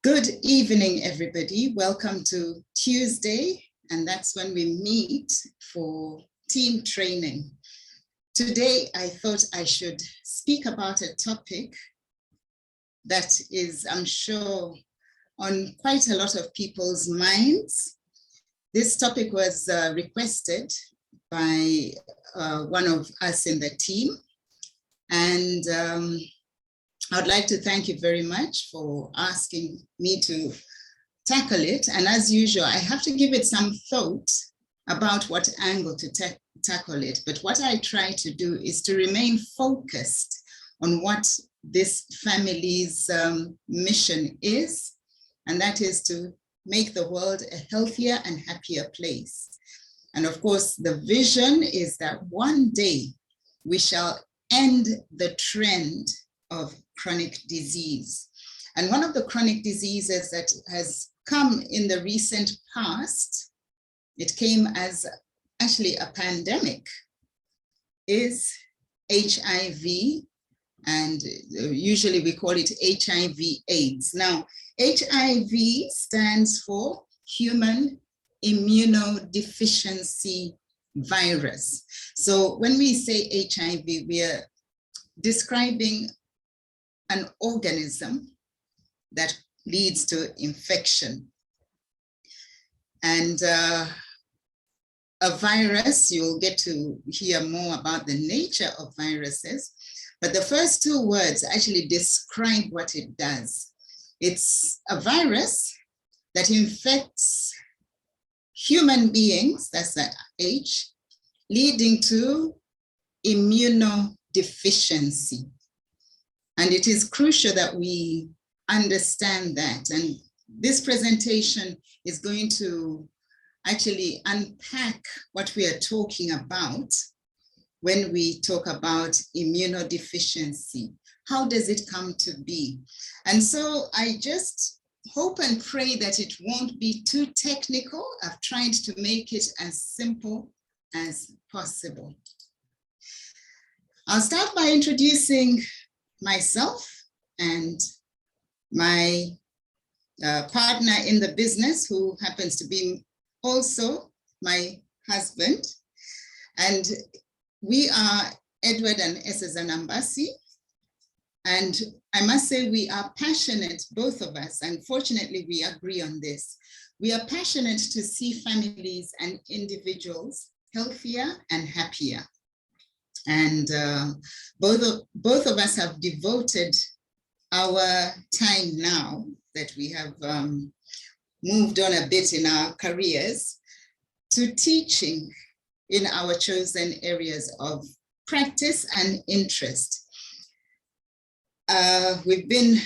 Good evening, everybody. Welcome to Tuesday, and that's when we meet for team training. Today, I thought I should speak about a topic that is, I'm sure, on quite a lot of people's minds. This topic was requested by one of us in the team, and I'd like to thank you very much for asking me to tackle it. And as usual, I have to give it some thought about what angle to tackle it. But what I try to do is to remain focused on what this family's mission is, and that is to make the world a healthier and happier place. And of course, the vision is that one day we shall end the trend of chronic disease. And one of the chronic diseases that has come in the recent past, it came as actually a pandemic, is HIV, and usually we call it HIV/AIDS. Now, HIV stands for Human Immunodeficiency Virus. So when we say HIV, we are describing an organism that leads to infection. And a virus, you'll get to hear more about the nature of viruses, but the first two words actually describe what it does. It's a virus that infects human beings, that's the H, leading to immunodeficiency. And it is crucial that we understand that. And this presentation is going to actually unpack what we are talking about when we talk about immunodeficiency. How does it come to be? And so I just hope and pray that it won't be too technical. I've tried to make it as simple as possible. I'll start by introducing myself and my partner in the business, who happens to be also my husband. And we are Edward and Essezan Ambasi. And I must say we are passionate, both of us, and fortunately we agree on this. We are passionate to see families and individuals healthier and happier. And both of us have devoted our time now that we have moved on a bit in our careers to teaching in our chosen areas of practice and interest. We've been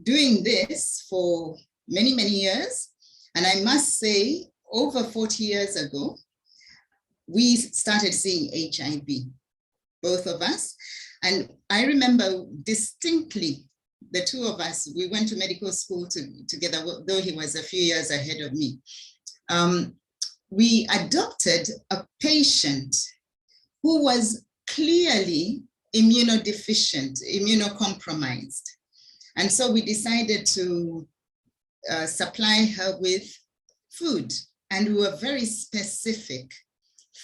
doing this for many, many years. And I must say, over 40 years ago, we started seeing HIV. Both of us. And I remember distinctly, the two of us, we went to medical school together, though he was a few years ahead of me. We adopted a patient who was clearly immunodeficient, immunocompromised. And so we decided to supply her with food. And we were very specific: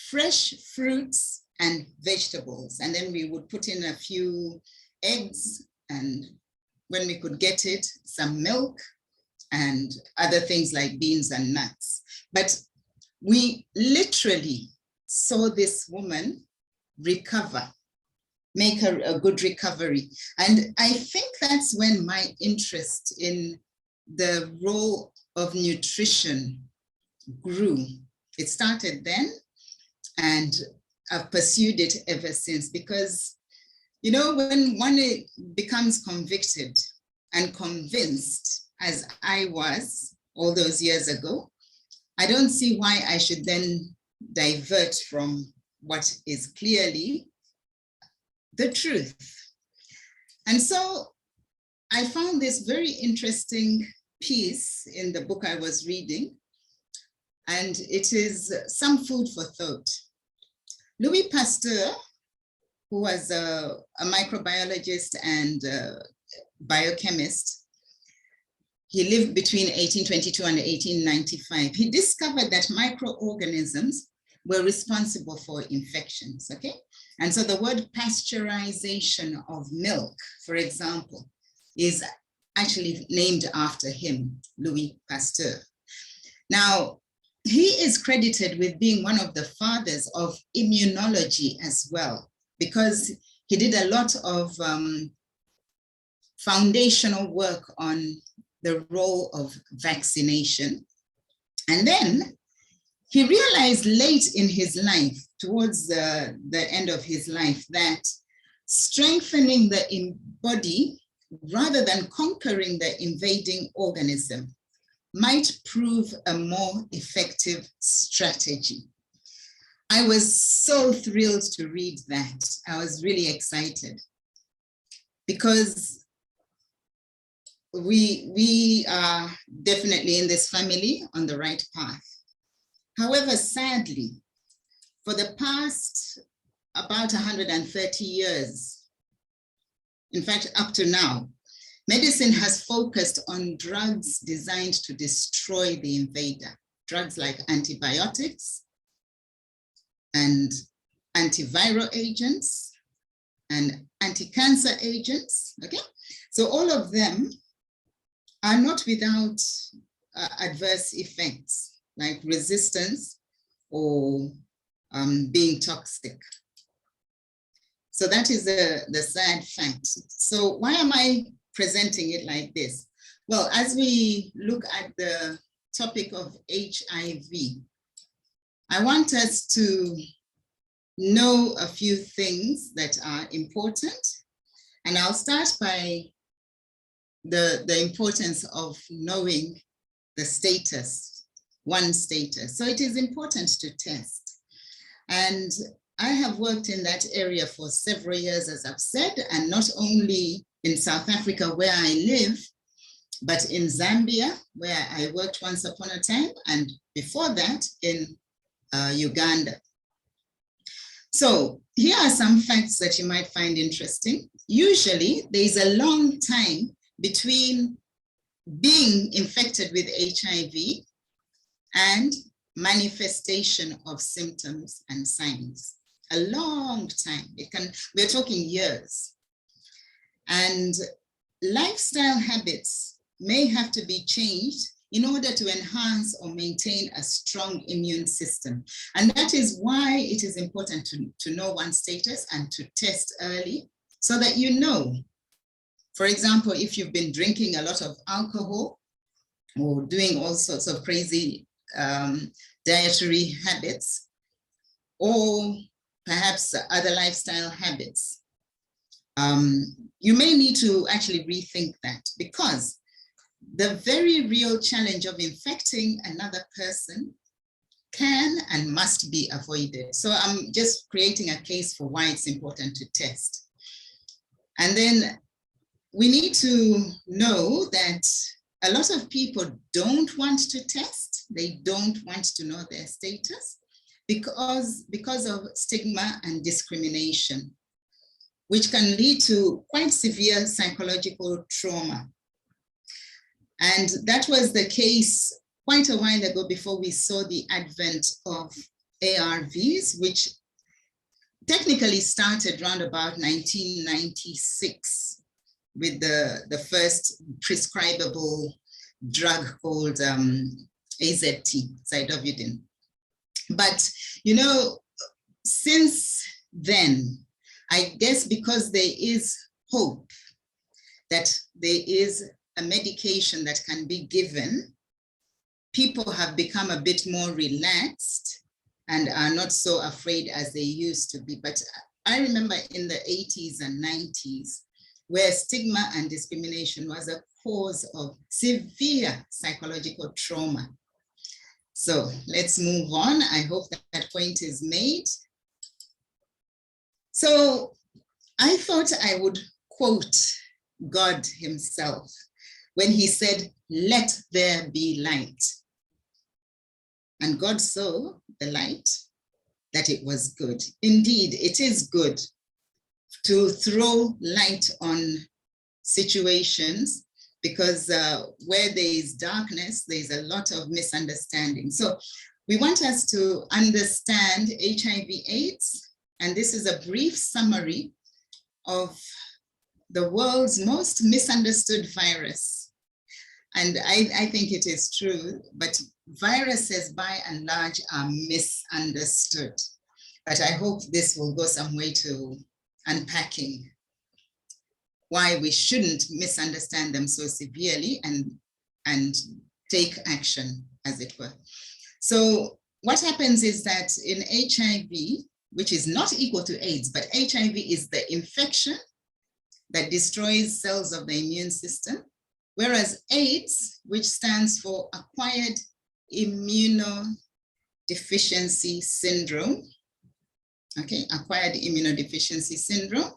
fresh fruits and vegetables. And then we would put in a few eggs, and when we could get it, some milk and other things like beans and nuts. But we literally saw this woman recover, make her a good recovery. And I think that's when my interest in the role of nutrition grew. It started then, and I've pursued it ever since, because, you know, when one becomes convicted and convinced, as I was all those years ago, I don't see why I should then divert from what is clearly the truth. And so I found this very interesting piece in the book I was reading, and it is some food for thought. Louis Pasteur, who was a microbiologist and biochemist, he lived between 1822 and 1895. He discovered that microorganisms were responsible for infections, okay? And so the word pasteurization of milk, for example, is actually named after him, Louis Pasteur. Now, he is credited with being one of the fathers of immunology as well, because he did a lot of foundational work on the role of vaccination. And then he realized late in his life, towards the end of his life, that strengthening the body rather than conquering the invading organism might prove a more effective strategy. I was so thrilled to read that. I was really excited because we are definitely in this family on the right path. However, sadly, for the past about 130 years, in fact, up to now, medicine has focused on drugs designed to destroy the invader. Drugs like antibiotics and antiviral agents and anti-cancer agents, okay? So all of them are not without adverse effects like resistance or being toxic. So that is the sad fact. So why am I presenting it like this? Well, as we look at the topic of HIV, I want us to know a few things that are important. And I'll start by the importance of knowing the status, one's status. So it is important to test. And I have worked in that area for several years, as I've said, and not only in South Africa where I live, but in Zambia, where I worked once upon a time, and before that in Uganda. So here are some facts that you might find interesting. Usually there's a long time between being infected with HIV and manifestation of symptoms and signs. A long time. We're talking years. And lifestyle habits may have to be changed in order to enhance or maintain a strong immune system. And that is why it is important to know one's status and to test early so that you know. For example, if you've been drinking a lot of alcohol or doing all sorts of crazy dietary habits, or perhaps other lifestyle habits, you may need to actually rethink that, because the very real challenge of infecting another person can and must be avoided. So I'm just creating a case for why it's important to test. And then we need to know that a lot of people don't want to test. They don't want to know their status because of stigma and discrimination, which can lead to quite severe psychological trauma. And that was the case quite a while ago, before we saw the advent of ARVs, which technically started around about 1996 with the first prescribable drug called AZT, zidovudin. But, you know, since then, I guess because there is hope that there is a medication that can be given, people have become a bit more relaxed and are not so afraid as they used to be. But I remember in the 80s and 90s, where stigma and discrimination was a cause of severe psychological trauma. So let's move on. I hope that point is made. So I thought I would quote God himself when he said, "Let there be light." And God saw the light, that it was good. Indeed, it is good to throw light on situations because where there is darkness, there's a lot of misunderstanding. So we want us to understand HIV/AIDS, and this is a brief summary of the world's most misunderstood virus. And I think it is true, but viruses by and large are misunderstood. But I hope this will go some way to unpacking why we shouldn't misunderstand them so severely and take action, as it were. So what happens is that in HIV, which is not equal to AIDS, but HIV is the infection that destroys cells of the immune system, whereas AIDS, which stands for acquired immunodeficiency syndrome, okay, acquired immunodeficiency syndrome.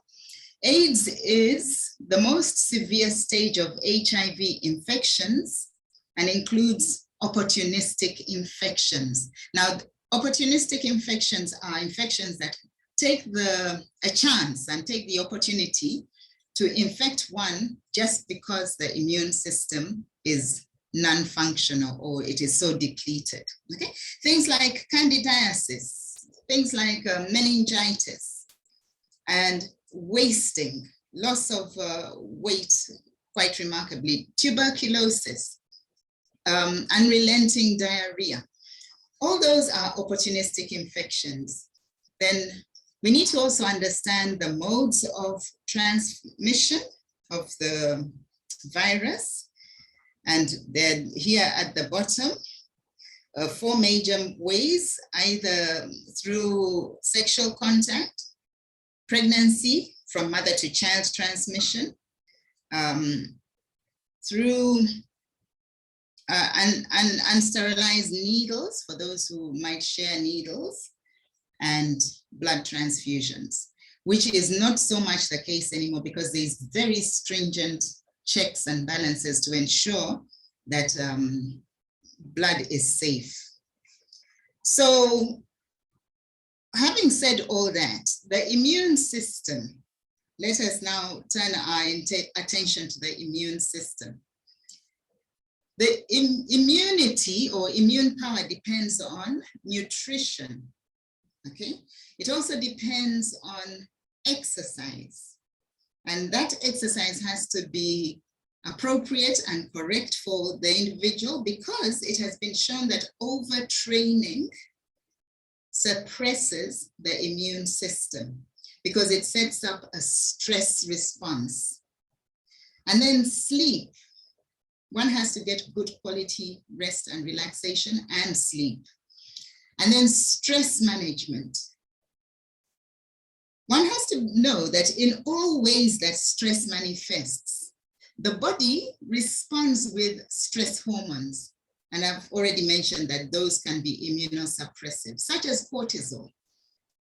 AIDS is the most severe stage of HIV infections and includes opportunistic infections. Now, opportunistic infections are infections that take a chance and take the opportunity to infect one just because the immune system is non-functional or it is so depleted. Okay, things like candidiasis, things like meningitis, and wasting, loss of weight, quite remarkably, tuberculosis, unrelenting diarrhea. All those are opportunistic infections. Then we need to also understand the modes of transmission of the virus. And then here at the bottom, 4 major ways, either through sexual contact, pregnancy from mother to child transmission, through unsterilized needles for those who might share needles, and blood transfusions, which is not so much the case anymore because there's very stringent checks and balances to ensure that blood is safe. So having said all that, the immune system, let us now turn our attention to the immune system. The immunity or immune power depends on nutrition, okay? It also depends on exercise. And that exercise has to be appropriate and correct for the individual because it has been shown that overtraining suppresses the immune system because it sets up a stress response. And then sleep. One has to get good quality rest and relaxation and sleep. And then stress management. One has to know that in all ways that stress manifests, the body responds with stress hormones. And I've already mentioned that those can be immunosuppressive, such as cortisol,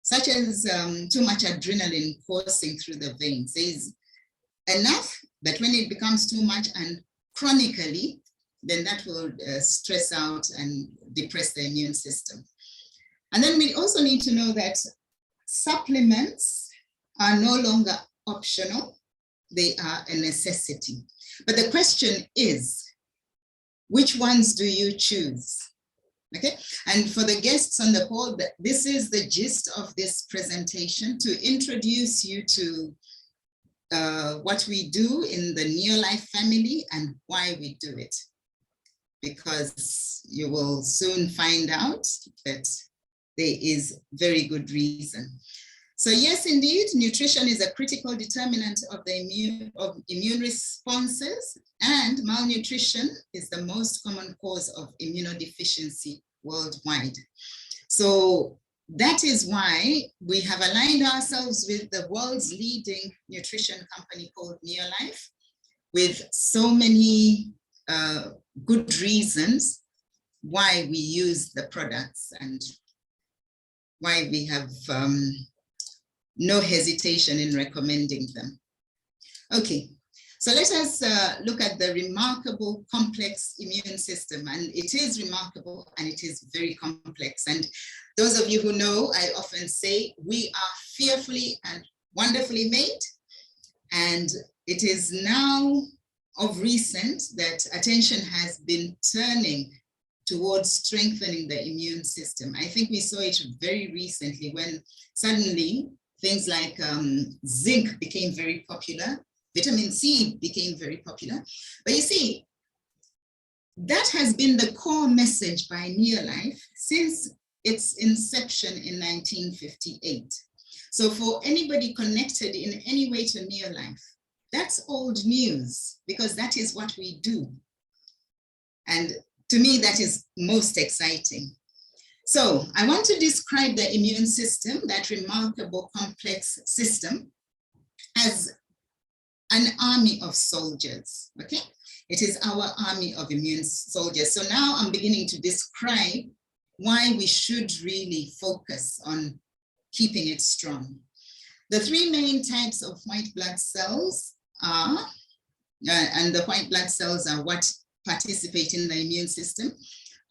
such as too much adrenaline coursing through the veins. There's enough, but when it becomes too much and chronically, then that will stress out and depress the immune system. And then we also need to know that supplements are no longer optional, they are a necessity. But the question is, which ones do you choose? Okay, and for the guests on the call, this is the gist of this presentation, to introduce you to what we do in the Neolife family and why we do it. Because you will soon find out that there is very good reason. So yes, indeed, nutrition is a critical determinant of the immune responses, and malnutrition is the most common cause of immunodeficiency worldwide. So that is why we have aligned ourselves with the world's leading nutrition company called Neolife, with so many good reasons why we use the products and why we have no hesitation in recommending them. Okay, so let us look at the remarkable complex immune system. And it is remarkable and it is very complex. And those of you who know, I often say, we are fearfully and wonderfully made. And it is now of recent that attention has been turning towards strengthening the immune system. I think we saw it very recently when suddenly things like zinc became very popular, vitamin C became very popular. But you see, that has been the core message by Neolife since its inception in 1958. So for anybody connected in any way to Neolife, that's old news because that is what we do. And to me, that is most exciting. So I want to describe the immune system, that remarkable complex system, as an army of soldiers, okay? It is our army of immune soldiers. So now I'm beginning to describe why we should really focus on keeping it strong. The three main types of white blood cells are, and the white blood cells are what participate in the immune system,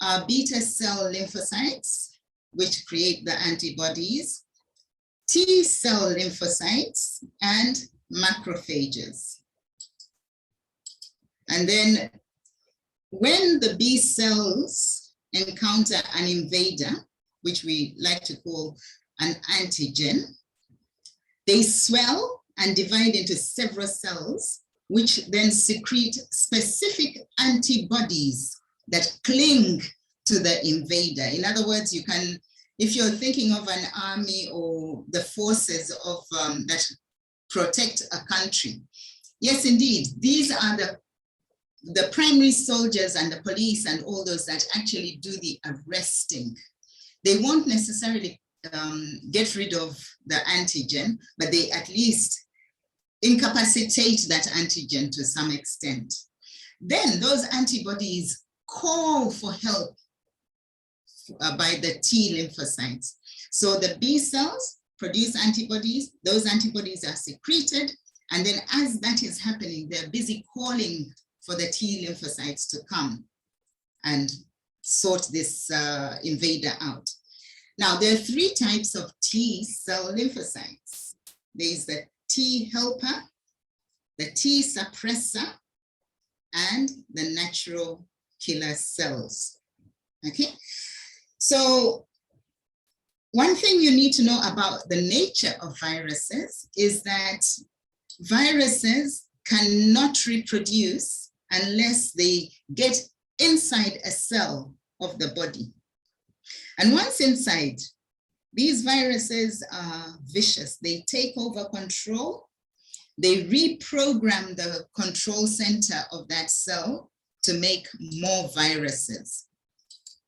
are beta cell lymphocytes, which create the antibodies, T cell lymphocytes, and macrophages. And then when the B cells encounter an invader, which we like to call an antigen, they swell and divide into several cells, which then secrete specific antibodies that cling to the invader. In other words, you can, if you're thinking of an army or the forces of that protect a country, yes, indeed, these are the primary soldiers and the police and all those that actually do the arresting. They won't necessarily get rid of the antigen, but they at least incapacitate that antigen to some extent. Then those antibodies call for help by the T lymphocytes. So the B cells produce antibodies, those antibodies are secreted, and then as that is happening, they're busy calling for the T lymphocytes to come and sort this invader out. Now, there are three types of T cell lymphocytes. There's the T helper, the T suppressor, and the natural killer cells. Okay, so one thing you need to know about the nature of viruses is that viruses cannot reproduce unless they get inside a cell of the body. And once inside, these viruses are vicious. They take over control. They reprogram the control center of that cell to make more viruses.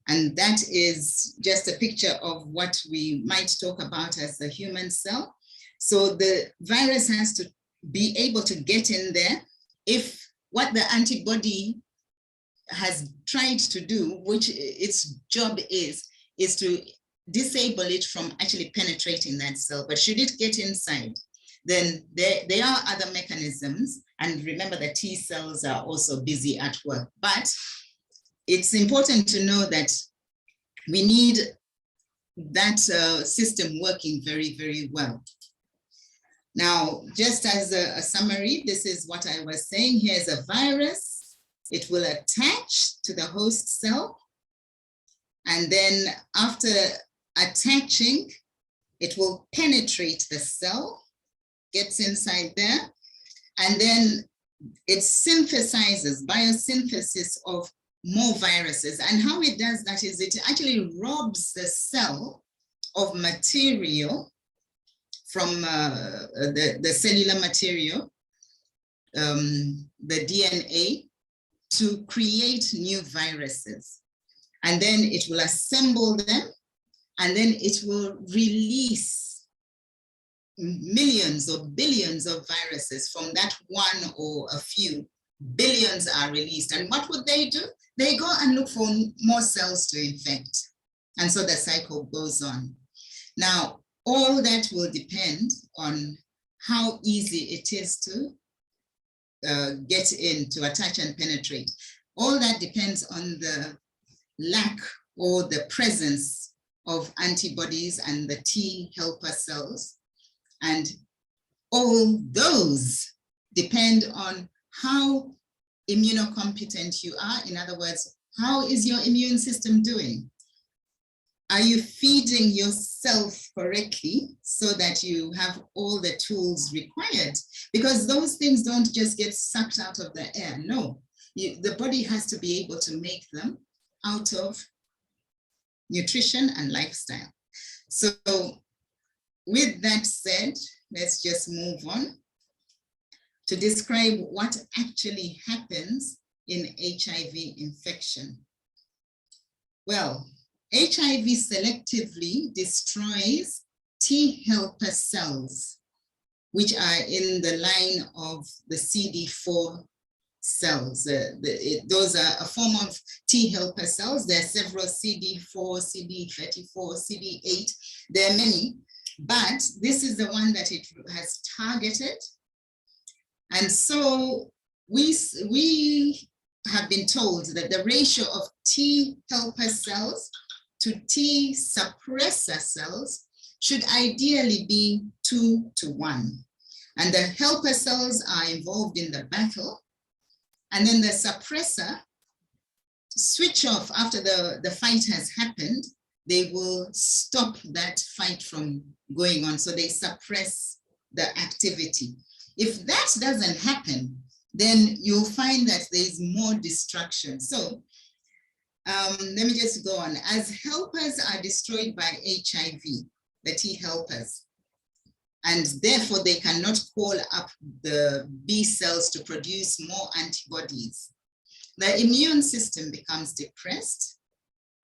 And that is just a picture of what we might talk about as the human cell. So the virus has to be able to get in there if what the antibody has tried to do, which its job is to disable it from actually penetrating that cell. But should it get inside, then there are other mechanisms. And remember, the T cells are also busy at work. But it's important to know that we need that system working very, very well. Now, just as a summary, this is what I was saying. Here's a virus. It will attach to the host cell. And then after attaching, it will penetrate the cell, gets inside there, and then it synthesizes, biosynthesis of more viruses. And how it does that is it actually robs the cell of material from the cellular material, the DNA, to create new viruses. And then it will assemble them, and then it will release millions or billions of viruses from that one or a few. Billions are released. And what would they do? They go and look for more cells to infect. And so the cycle goes on. Now, all that will depend on how easy it is to get in, to attach and penetrate. All that depends on the lack or the presence of antibodies and the T helper cells. And all those depend on how immunocompetent you are. In other words, how is your immune system doing? Are you feeding yourself correctly so that you have all the tools required? Because those things don't just get sucked out of the air. No, the body has to be able to make them out of nutrition and lifestyle. So with that said, let's just move on to describe what actually happens in HIV infection. Well, HIV selectively destroys T helper cells, which are in the line of the CD4 cells. Those are a form of T helper cells. There are several CD4, CD34, CD8. There are many, but this is the one that it has targeted. And so we have been told that the ratio of T helper cells to T suppressor cells should ideally be 2:1. And the helper cells are involved in the battle. And then the suppressor switch off after the fight has happened. They will stop that fight from going on. So they suppress the activity. If that doesn't happen, then you'll find that there's more destruction. So let me just go on. As helpers are destroyed by HIV, the T helpers, and therefore they cannot call up the B cells to produce more antibodies, the immune system becomes depressed,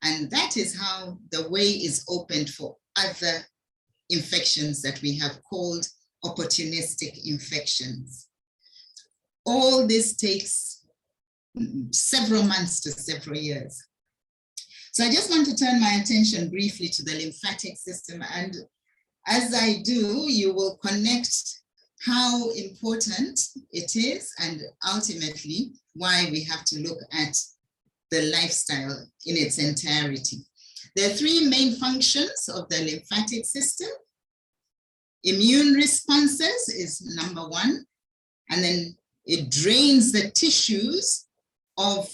and that is how the way is opened for other infections that we have called opportunistic infections. All this takes several months to several years. So I just want to turn my attention briefly to the lymphatic system. And as I do, you will connect how important it is and ultimately why we have to look at the lifestyle in its entirety. There are three main functions of the lymphatic system. Immune responses is number one, and then it drains the tissues of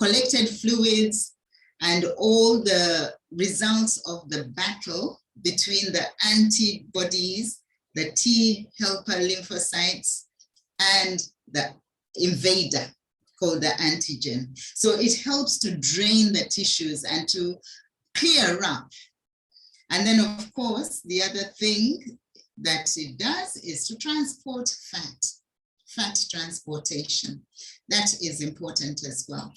collected fluids and all the results of the battle between the antibodies, the T helper lymphocytes, and the invader called the antigen. So it helps to drain the tissues and to clear up. And then, of course, the other thing that it does is to transport fat transportation. That is important as well.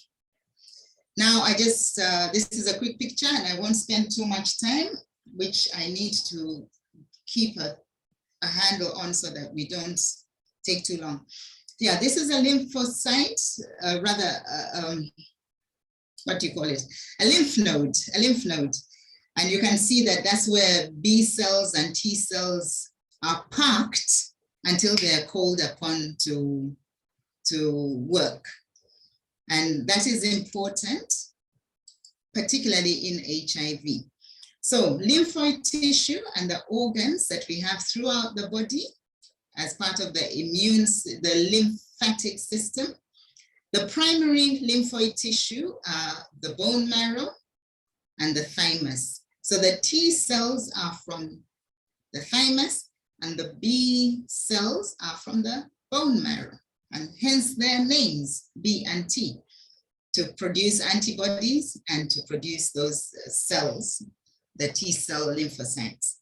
Now, this is a quick picture and I won't spend too much time, which I need to keep a handle on so that we don't take too long. Yeah, this is a lymphocyte, what do you call it? A lymph node. And you can see that that's where B cells and T cells are parked until they're called upon to work. And that is important, particularly in HIV. So lymphoid tissue and the organs that we have throughout the body as part of the lymphatic system. The primary lymphoid tissue are the bone marrow and the thymus. So the T cells are from the thymus and the B cells are from the bone marrow, and hence their names, B and T, to produce antibodies and to produce those cells, the T cell lymphocytes.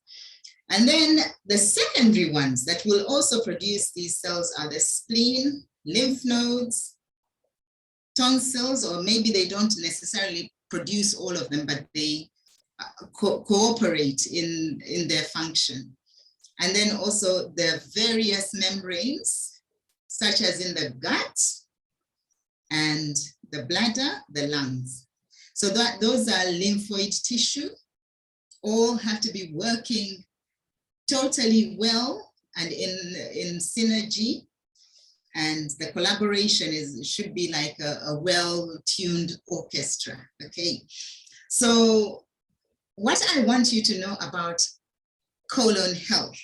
And then the secondary ones that will also produce these cells are the spleen, lymph nodes, tonsils, or maybe they don't necessarily produce all of them, but they cooperate in their function. And then also the various membranes, such as in the gut and the bladder, the lungs. So those are lymphoid tissue, all have to be working totally well and in synergy. And the collaboration should be like a well-tuned orchestra, okay? So what I want you to know about colon health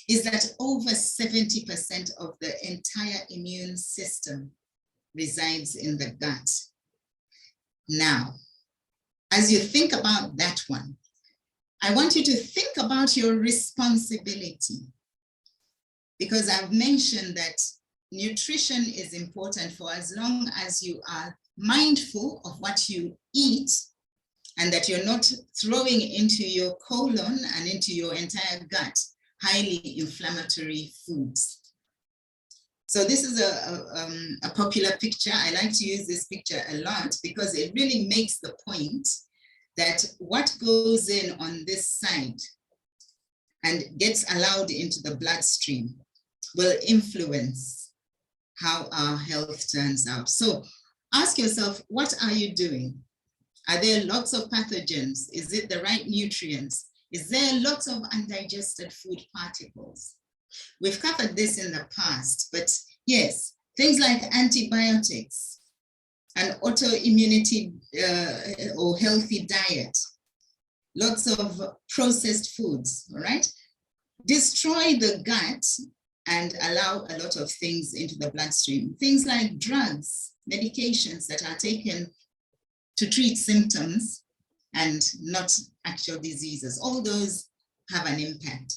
is that over 70% of the entire immune system resides in the gut. Now, as you think about that one, I want you to think about your responsibility, because I've mentioned that nutrition is important for as long as you are mindful of what you eat and that you're not throwing into your colon and into your entire gut highly inflammatory foods. So this is a popular picture. I like to use this picture a lot because it really makes the point that what goes in on this side and gets allowed into the bloodstream will influence how our health turns out. So ask yourself, what are you doing? Are there lots of pathogens? Is it the right nutrients? Is there lots of undigested food particles? We've covered this in the past, but yes, things like antibiotics and autoimmunity or healthy diet, lots of processed foods, all right? Destroy the gut and allow a lot of things into the bloodstream. Things like drugs, medications that are taken to treat symptoms and not actual diseases. All those have an impact.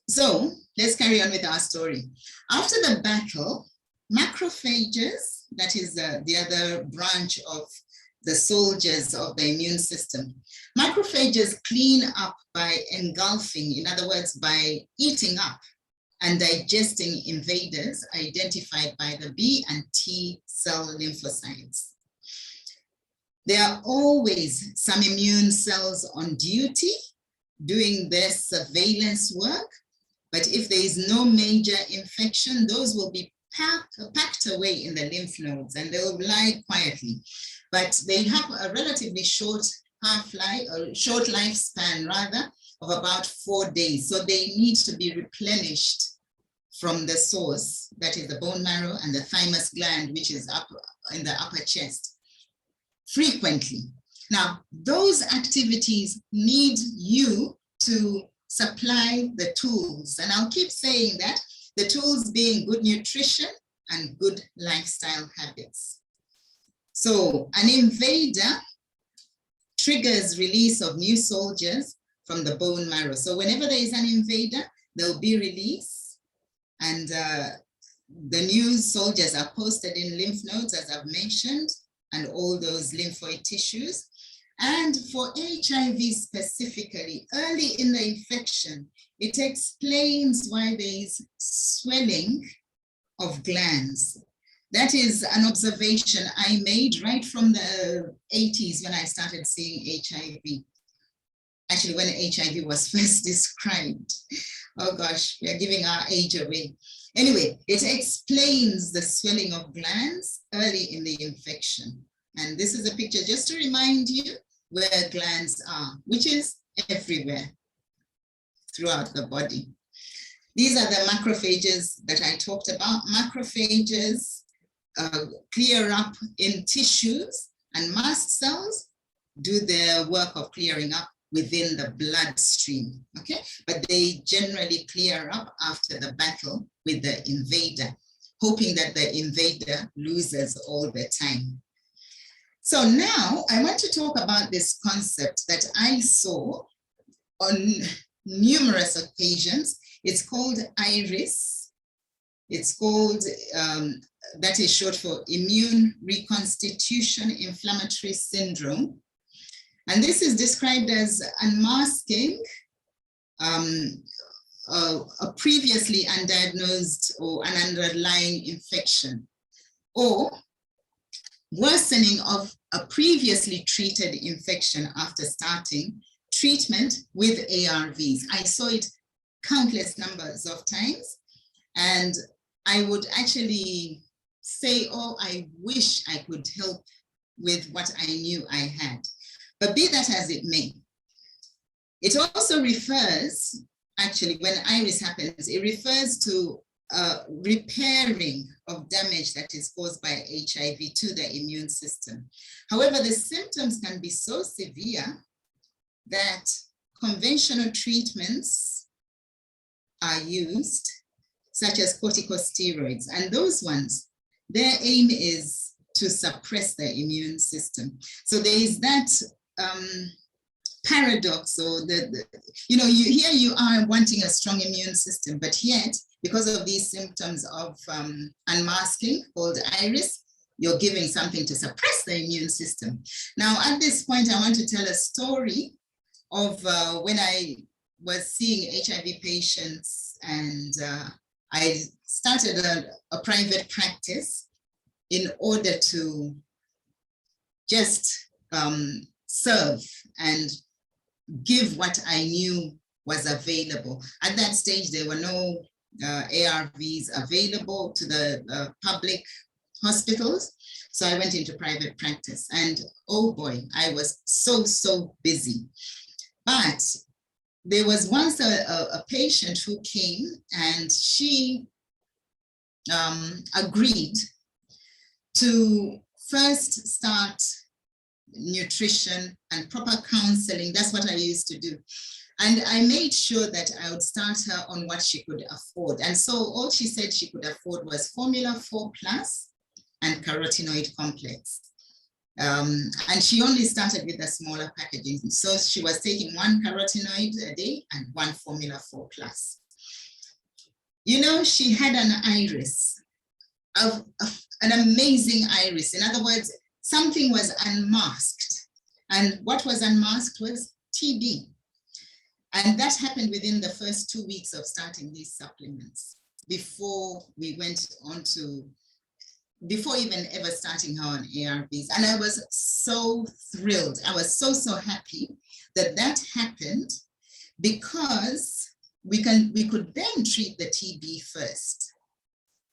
So let's carry on with our story. After the battle, macrophages, that is the other branch of the soldiers of the immune system, macrophages clean up by engulfing, in other words, by eating up and digesting invaders identified by the B and T cell lymphocytes. There are always some immune cells on duty doing their surveillance work, but if there is no major infection, those will be packed away in the lymph nodes and they will lie quietly. But they have a relatively short half-life, or short lifespan rather, of about 4 days. So they need to be replenished from the source, that is the bone marrow and the thymus gland, which is up in the upper chest, frequently. Now, those activities need you to supply the tools. And I'll keep saying that, the tools being good nutrition and good lifestyle habits. So an invader triggers release of new soldiers from the bone marrow. So whenever there is an invader, there'll be release, and the new soldiers are posted in lymph nodes, as I've mentioned, and all those lymphoid tissues. And for HIV specifically, early in the infection, it explains why there is swelling of glands. That is an observation I made right from the 80s when I started seeing HIV. Actually, when HIV was first described. Oh gosh, we are giving our age away. Anyway, it explains the swelling of glands early in the infection. And this is a picture just to remind you where glands are, which is everywhere throughout the body. These are the macrophages that I talked about. Macrophages clear up in tissues, and mast cells do their work of clearing up within the bloodstream, okay? But they generally clear up after the battle with the invader, hoping that the invader loses all the time. So now I want to talk about this concept that I saw on numerous occasions. It's called IRIS. It's called, that is short for Immune Reconstitution Inflammatory Syndrome. And this is described as unmasking a previously undiagnosed or an underlying infection, or worsening of a previously treated infection after starting treatment with ARVs. I saw it countless numbers of times, and I would actually say, oh, I wish I could help with what I knew I had. But be that as it may, it also refers, actually, when IRIS happens, it refers to repairing of damage that is caused by HIV to the immune system. However, the symptoms can be so severe that conventional treatments are used, such as corticosteroids, and those ones, their aim is to suppress the immune system. So there is that paradox, or here you are wanting a strong immune system, but yet, because of these symptoms of unmasking called iris, you're giving something to suppress the immune system. Now, at this point, I want to tell a story of when I was seeing HIV patients, and I started a private practice in order to just serve and give what I knew was available. At that stage, there were no ARVs available to the public hospitals. So I went into private practice, and oh boy, I was so busy. But there was once a patient who came, and she agreed to first start nutrition and proper counseling. That's what I used to do. And I made sure that I would start her on what she could afford. And so all she said she could afford was Formula 4 Plus and carotenoid complex. And she only started with the smaller packaging. So she was taking 1 carotenoid a day and 1 Formula 4 Plus. You know, she had an iris, an amazing iris. In other words, something was unmasked. And what was unmasked was TB. And that happened within the first 2 weeks of starting these supplements, before we went on to, before even ever starting her on ARVs. And I was so thrilled. I was so happy that that happened, because we could then treat the TB first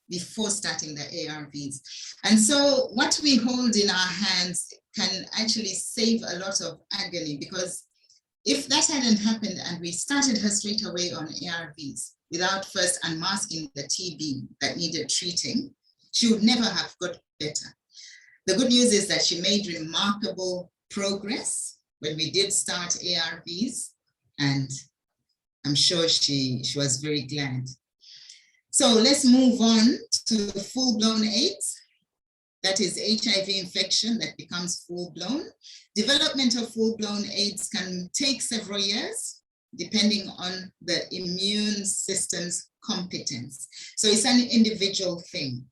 before starting the ARVs. And so what we hold in our hands can actually save a lot of agony, because if that hadn't happened and we started her straight away on ARVs without first unmasking the TB that needed treating, she would never have got better. The good news is that she made remarkable progress when we did start ARVs, and I'm sure she was very glad. So let's move on to full-blown AIDS. That is HIV infection that becomes full-blown. Development of full-blown AIDS can take several years, depending on the immune system's competence. So it's an individual thing.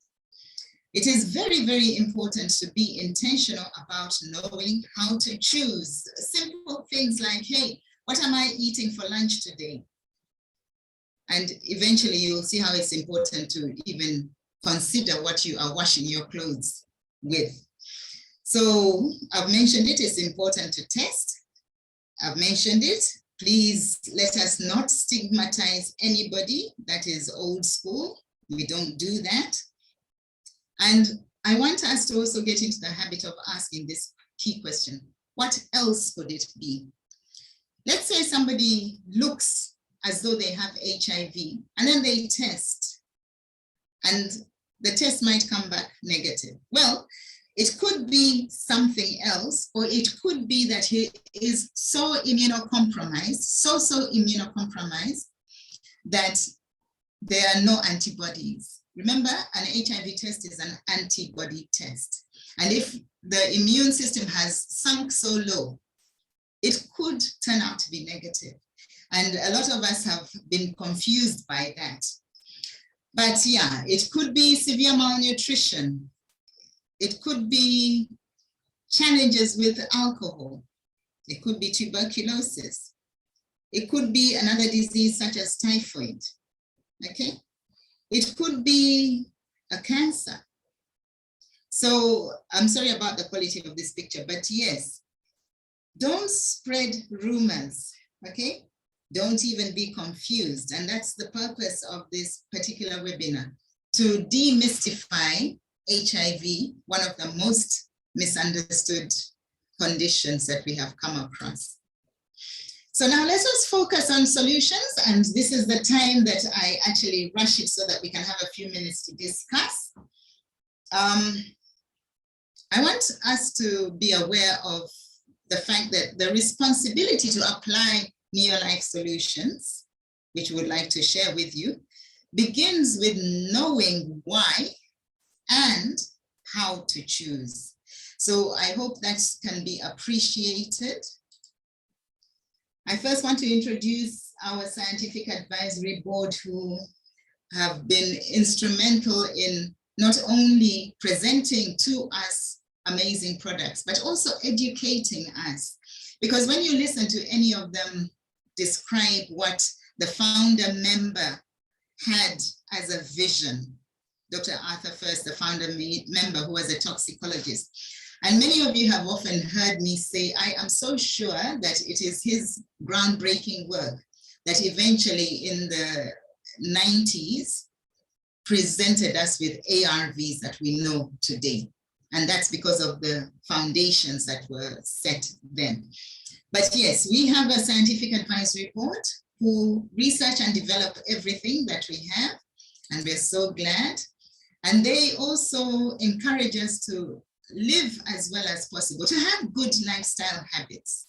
It is very important to be intentional about knowing how to choose simple things like, hey, what am I eating for lunch today? And eventually you'll see how it's important to even consider what you are washing your clothes with. So I've mentioned it, it's important to test. I've mentioned it. Please let us not stigmatize anybody that is old school. We don't do that. And I want us to also get into the habit of asking this key question: what else could it be? Let's say somebody looks as though they have HIV, and then they test, and the test might come back negative. Well, it could be something else, or it could be that he is so immunocompromised, so immunocompromised that there are no antibodies. Remember, an HIV test is an antibody test. And if the immune system has sunk so low, it could turn out to be negative. And a lot of us have been confused by that. But yeah, it could be severe malnutrition. It could be challenges with alcohol. It could be tuberculosis. It could be another disease such as typhoid, okay? It could be a cancer. So I'm sorry about the quality of this picture, but yes, don't spread rumors, okay? Don't even be confused. And that's the purpose of this particular webinar, to demystify HIV, one of the most misunderstood conditions that we have come across. So now let us focus on solutions. And this is the time that I actually rush it so that we can have a few minutes to discuss. I want us to be aware of the fact that the responsibility to apply neo-like solutions which we would like to share with you, begins with knowing why and how to choose. So I hope that can be appreciated. I first want to introduce our scientific advisory board, who have been instrumental in not only presenting to us amazing products, but also educating us. Because when you listen to any of them describe what the founder member had as a vision, Dr. Arthur First, the founder member, who was a toxicologist. And many of you have often heard me say, I am so sure that it is his groundbreaking work that eventually in the 90s presented us with ARVs that we know today. And that's because of the foundations that were set then. But yes, we have a scientific advisory board who research and develop everything that we have, and we're so glad. And they also encourage us to live as well as possible, to have good lifestyle habits,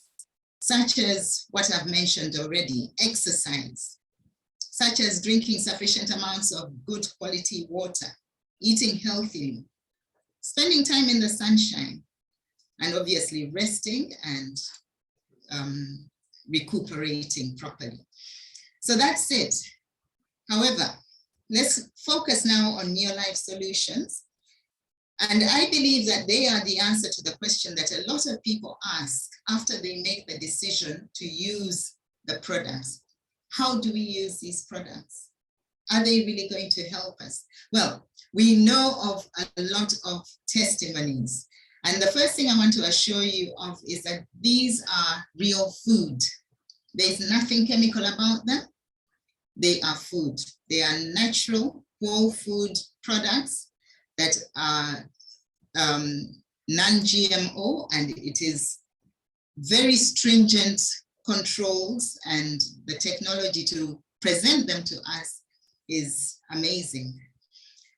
such as what I've mentioned already, exercise, such as drinking sufficient amounts of good quality water, eating healthily, spending time in the sunshine, and obviously resting and recuperating properly. So that's it. However, let's focus now on Neolife Solutions. And I believe that they are the answer to the question that a lot of people ask after they make the decision to use the products. How do we use these products? Are they really going to help us? Well, we know of a lot of testimonies. And the first thing I want to assure you of is that these are real food. There's nothing chemical about them. They are food. They are natural, whole food products that are non-GMO, and it is very stringent controls, and the technology to present them to us is amazing.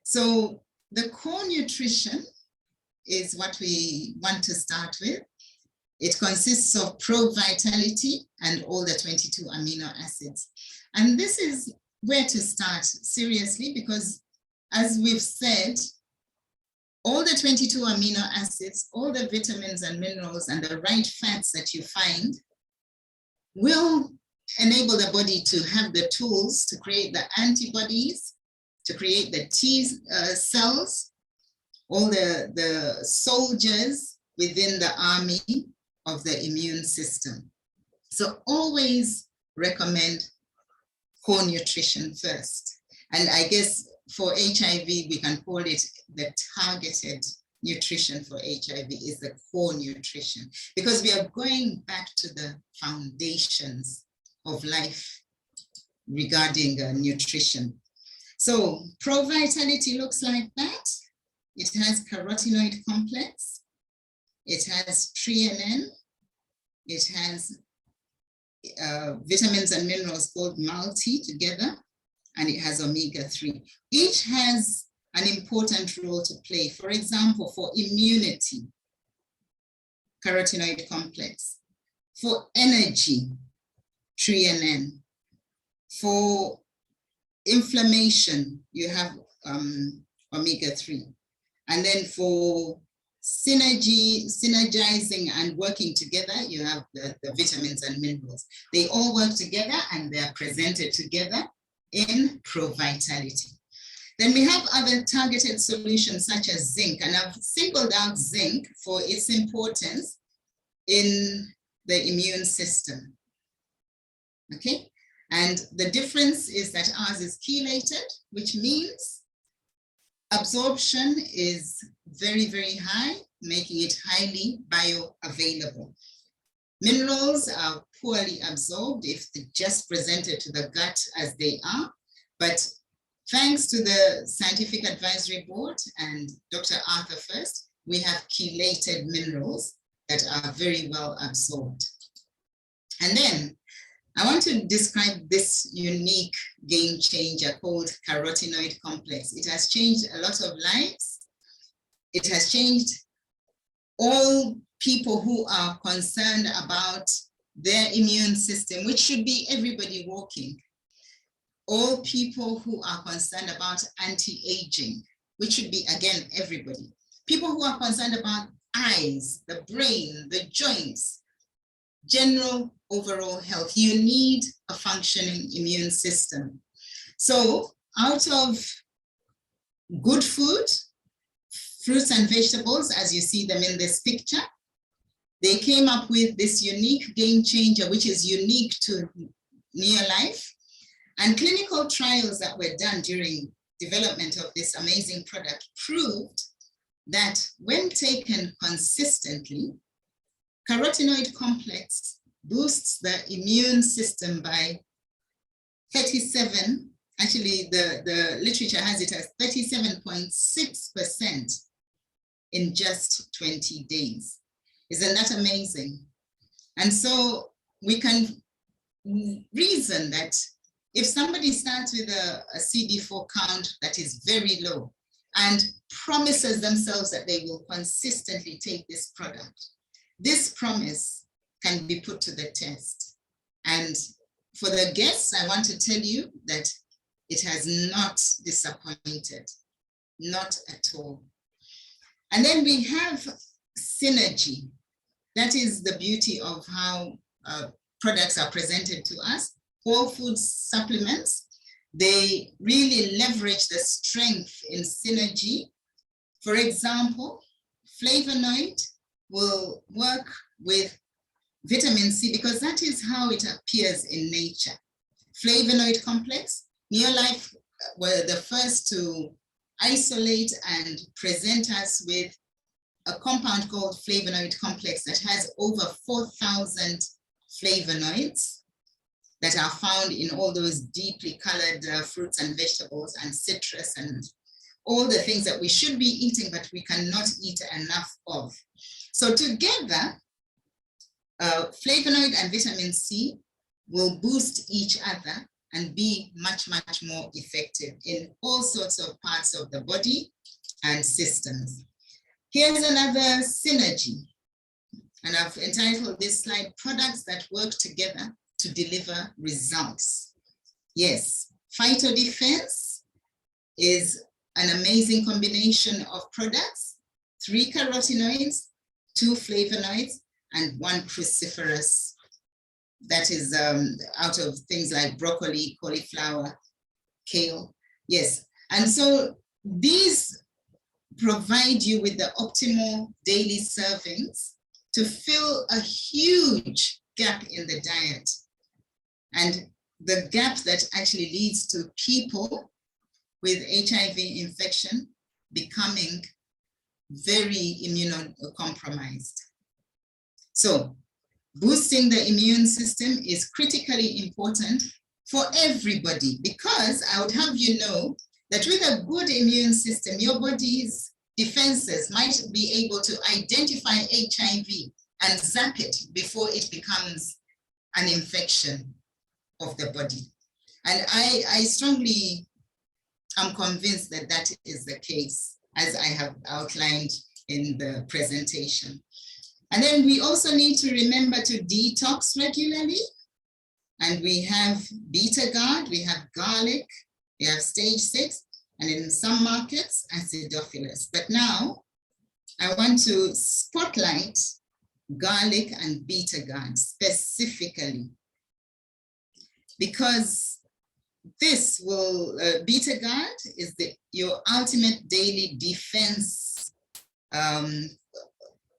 So the core nutrition is what we want to start with. It consists of Pro Vitality and all the 22 amino acids. And this is where to start seriously, because as we've said, all the 22 amino acids, all the vitamins and minerals and the right fats that you find will enable the body to have the tools to create the antibodies, to create the T cells, all the soldiers within the army of the immune system. So always recommend core nutrition first. And I guess for HIV, we can call it the targeted nutrition for HIV is the core nutrition, because we are going back to the foundations of life regarding nutrition. So Pro Vitality looks like that. It has carotenoid complex. It has threonine. It has vitamins and minerals called multi together, and it has omega-3. Each has an important role to play. For example, for immunity, carotenoid complex. For energy, threonine. For inflammation, you have omega-3. And then for synergizing and working together, you have the vitamins and minerals. They all work together and they are presented together in Pro Vitality. Then we have other targeted solutions such as zinc, and I've singled out zinc for its importance in the immune system. Okay, and the difference is that ours is chelated, which means absorption is very, very high, making it highly bioavailable. Minerals are poorly absorbed if they're just presented to the gut as they are, but thanks to the Scientific Advisory Board and Dr. Arthur First, we have chelated minerals that are very well absorbed. And then I want to describe this unique game changer called carotenoid complex. It has changed a lot of lives. It has changed all people who are concerned about their immune system, which should be everybody walking. all people who are concerned about anti-aging, which should be, again, everybody. People who are concerned about eyes, the brain, the joints, general overall health. You need a functioning immune system. So out of good food, fruits and vegetables, as you see them in this picture, they came up with this unique game changer, which is unique to Neolife. And clinical trials that were done during development of this amazing product proved that when taken consistently, carotenoid complex boosts the immune system by 37, actually the literature has it as 37.6% in just 20 days. Isn't that amazing? And so we can reason that if somebody starts with a CD4 count that is very low and promises themselves that they will consistently take this product, this promise can be put to the test. And for the guests, I want to tell you that it has not disappointed, not at all. And then we have synergy. That is the beauty of how products are presented to us. Whole food supplements, they really leverage the strength in synergy. For example, flavonoid will work with vitamin C because that is how it appears in nature. Flavonoid complex, Neolife were the first to isolate and present us with a compound called flavonoid complex that has over 4,000 flavonoids that are found in all those deeply colored fruits and vegetables and citrus and all the things that we should be eating, but we cannot eat enough of. So together, flavonoid and vitamin C will boost each other and be much, much more effective in all sorts of parts of the body and systems. Here's another synergy, and I've entitled this slide, Products That Work Together to Deliver Results. Yes, phytodefense is an amazing combination of products, 3 carotenoids, 2 flavonoids, and 1 cruciferous. That is out of things like broccoli, cauliflower, kale. Yes, and so these provide you with the optimal daily servings to fill a huge gap in the diet. And the gap that actually leads to people with HIV infection becoming very immunocompromised. So boosting the immune system is critically important for everybody, because I would have you know that with a good immune system, your body's defenses might be able to identify HIV and zap it before it becomes an infection of the body. And I strongly am convinced that that is the case, as I have outlined in the presentation. And then we also need to remember to detox regularly. And we have beta-guard, we have garlic, we have stage 6, and in some markets, acidophilus. But now I want to spotlight garlic and beta-guard specifically, because this will, beta-guard is your ultimate daily defense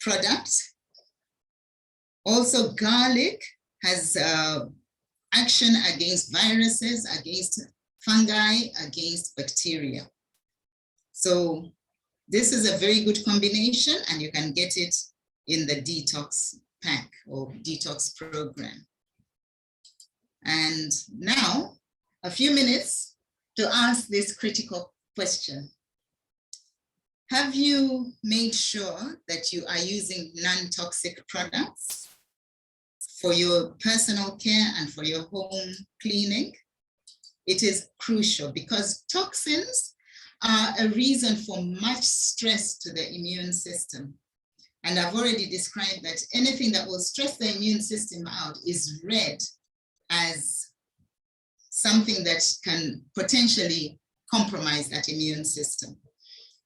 product. Also, garlic has action against viruses, against fungi, against bacteria. So this is a very good combination, and you can get it in the detox pack or detox program. And now, a few minutes to ask this critical question. Have you made sure that you are using non-toxic products for your personal care and for your home cleaning? It is crucial, because toxins are a reason for much stress to the immune system. And I've already described that anything that will stress the immune system out is read as something that can potentially compromise that immune system.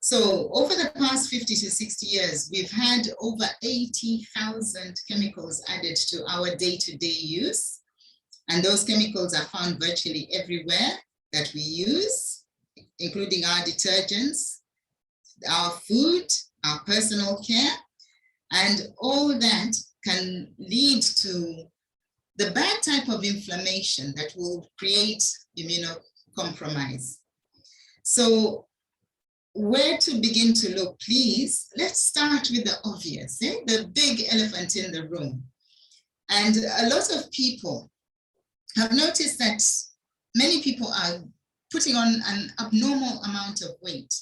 So over the past 50 to 60 years, we've had over 80,000 chemicals added to our day-to-day use. And those chemicals are found virtually everywhere that we use, including our detergents, our food, our personal care, and all that can lead to the bad type of inflammation that will create immunocompromise. So where to begin to look, please? Let's start with the obvious, the big elephant in the room. And a lot of people have noticed that many people are putting on an abnormal amount of weight.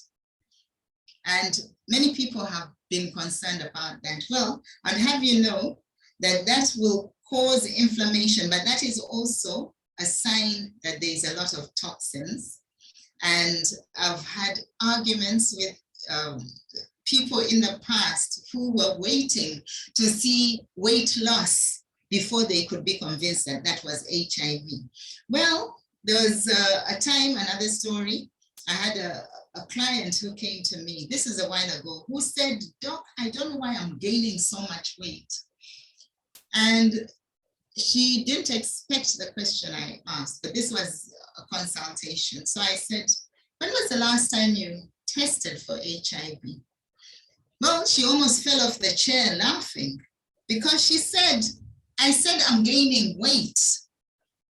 And many people have been concerned about that. Well, I'd have you know that that will cause inflammation, but that is also a sign that there's a lot of toxins. And I've had arguments with people in the past who were waiting to see weight loss before they could be convinced that that was HIV. Well, there was a time, another story, I had a client who came to me, this is a while ago, who said, "Doc, I don't know why I'm gaining so much weight." And she didn't expect the question I asked, but this was a consultation. So I said, "When was the last time you tested for HIV?" Well, she almost fell off the chair laughing because she said, "I said I'm gaining weight.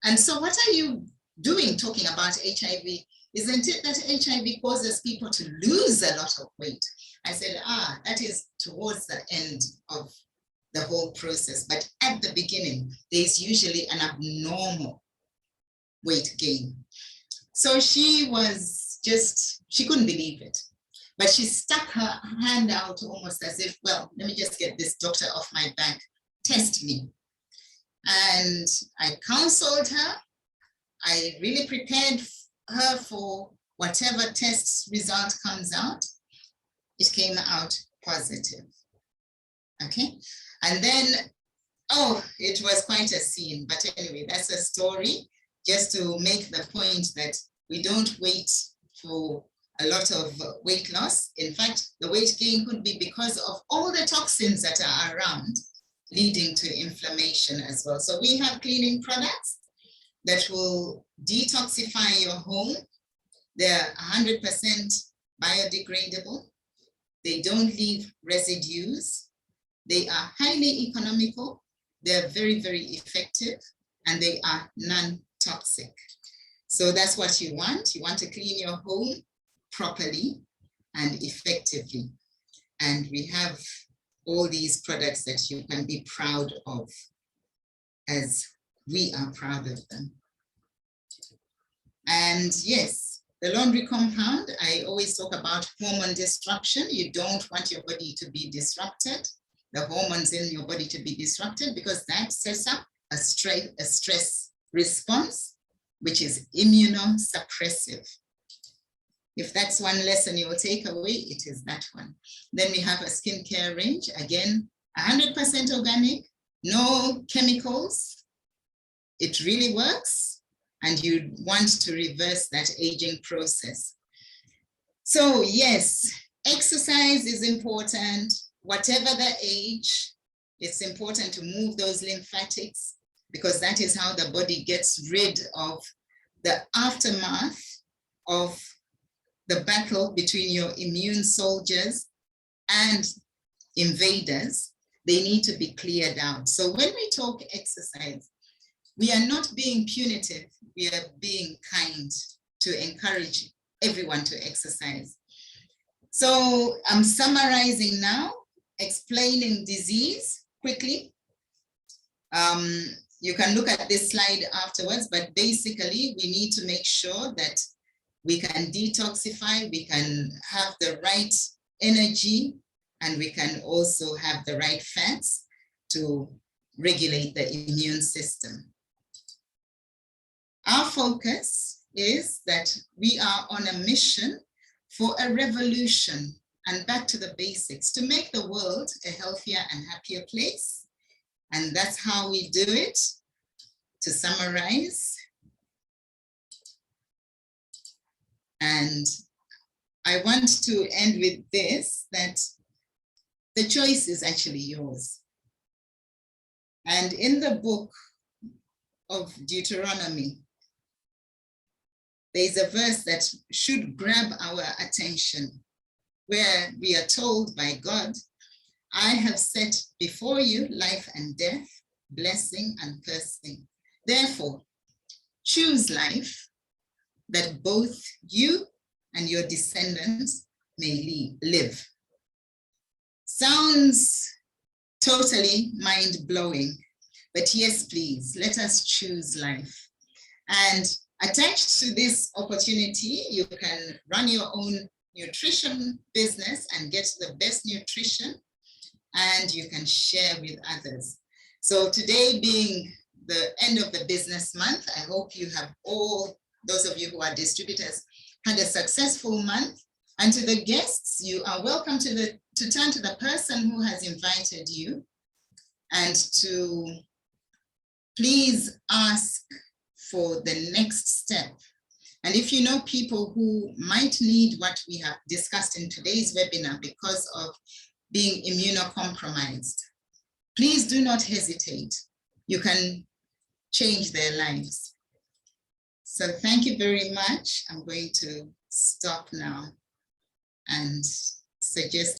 And so what are you doing talking about HIV? Isn't it that HIV causes people to lose a lot of weight?" I said, that is towards the end of the whole process. But at the beginning, there's usually an abnormal weight gain. So she was she couldn't believe it. But she stuck her hand out almost as if, well, let me just get this doctor off my back, test me. And I counseled her. I really prepared her for whatever test result comes out. It came out positive. Okay. And then, it was quite a scene. But anyway, that's a story just to make the point that we don't wait for a lot of weight loss. In fact, the weight gain could be because of all the toxins that are around, leading to inflammation as well. So we have cleaning products that will detoxify your home. They're 100% biodegradable. They don't leave residues. They are highly economical. They're very, very effective, and they are non-toxic. So that's what you want. You want to clean your home properly and effectively. And we have all these products that you can be proud of, as we are proud of them. And yes, the laundry compound, I always talk about hormone disruption. You don't want your body to be disrupted, the hormones in your body to be disrupted, because that sets up a stress response, which is immunosuppressive. If that's one lesson you will take away, it is that one. Then we have a skincare range, again, 100% organic, no chemicals. It really works, and you want to reverse that aging process. So yes, exercise is important. Whatever the age, it's important to move those lymphatics, because that is how the body gets rid of the aftermath of the battle between your immune soldiers and invaders. They need to be cleared out. So when we talk exercise, we are not being punitive, we are being kind to encourage everyone to exercise. So I'm summarizing now, explaining disease quickly. You can look at this slide afterwards, but basically we need to make sure that we can detoxify, we can have the right energy, and we can also have the right fats to regulate the immune system. Our focus is that we are on a mission for a revolution and back to the basics to make the world a healthier and happier place. And that's how we do it. To summarize, And I want to end with this, that the choice is actually yours. And in the book of Deuteronomy, there's a verse that should grab our attention, where we are told by God, I have set before you life and death, blessing and cursing. Therefore, choose life, that both you and your descendants may live. Sounds totally mind-blowing, but yes, please, let us choose life. And attached to this opportunity, you can run your own nutrition business and get the best nutrition, and you can share with others. So today being the end of the business month, I hope you have all, those of you who are distributors, had a successful month. And to the guests, you are welcome to turn to the person who has invited you and to please ask for the next step. And if you know people who might need what we have discussed in today's webinar because of being immunocompromised, please do not hesitate. You can change their lives. So thank you very much. I'm going to stop now and suggest